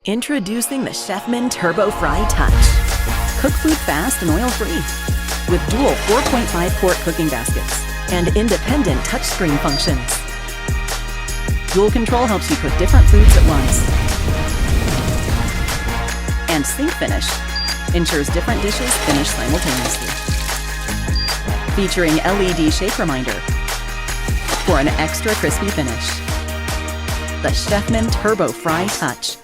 Introducing the Chefman TurboFry Touch. Cook food fast and oil-free. With dual 4.5-quart cooking baskets and independent touchscreen functions. Dual control helps you cook different foods at once. And Sync Finish ensures different dishes finish simultaneously. Featuring LED shake reminder for an extra crispy finish. The Chefman TurboFry Touch.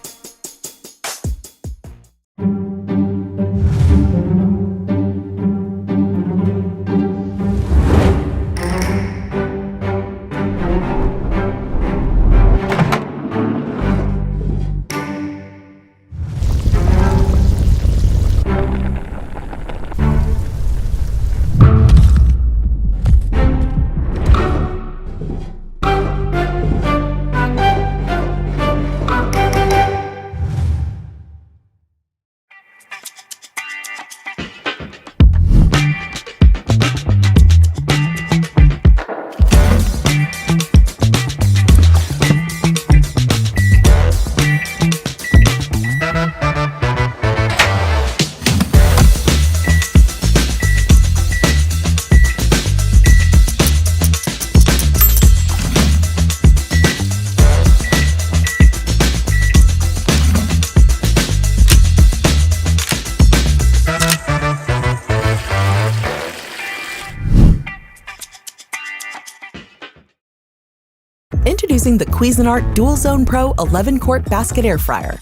Introducing the Cuisinart Dual Zone Pro 11-quart basket air fryer.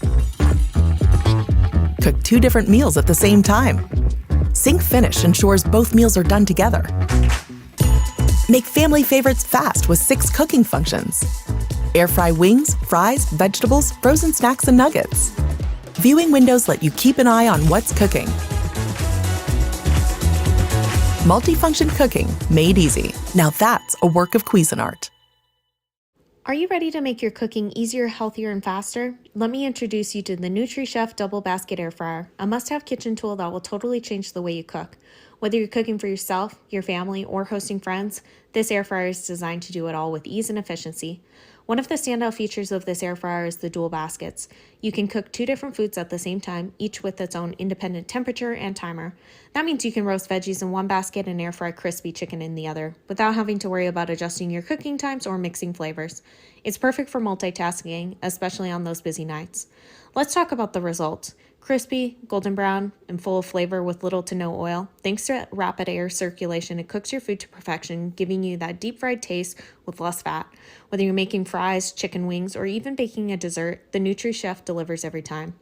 Cook 2 different meals at the same time. Sync Finish ensures both meals are done together. Make family favorites fast with 6 cooking functions. Air fry wings, fries, vegetables, frozen snacks, and nuggets. Viewing windows let you keep an eye on what's cooking. Multifunction cooking made easy. Now that's a work of Cuisinart. Are you ready to make your cooking easier, healthier, and faster? Let me introduce you to the Nutrichef Double Basket Air Fryer, a must-have kitchen tool that will totally change the way you cook. Whether you're cooking for yourself, your family, or hosting friends, this air fryer is designed to do it all with ease and efficiency. One of the standout features of this air fryer is the dual baskets. You can cook 2 different foods at the same time, each with its own independent temperature and timer. That means you can roast veggies in one basket and air fry crispy chicken in the other, without having to worry about adjusting your cooking times or mixing flavors. It's perfect for multitasking, especially on those busy nights. Let's talk about the results. Crispy, golden brown, and full of flavor with little to no oil. Thanks to rapid air circulation, it cooks your food to perfection, giving you that deep fried taste with less fat. Whether you're making fries, chicken wings, or even baking a dessert, the Nutrichef delivers every time.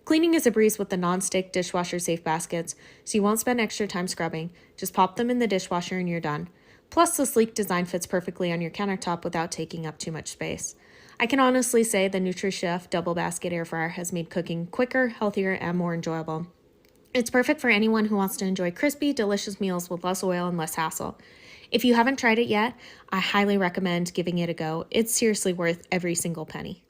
Cleaning is a breeze with the non-stick dishwasher-safe baskets, so you won't spend extra time scrubbing. Just pop them in the dishwasher and you're done. Plus, the sleek design fits perfectly on your countertop without taking up too much space. I can honestly say the Nutrichef Double Basket Air Fryer has made cooking quicker, healthier, and more enjoyable. It's perfect for anyone who wants to enjoy crispy, delicious meals with less oil and less hassle. If you haven't tried it yet, I highly recommend giving it a go. It's seriously worth every single penny.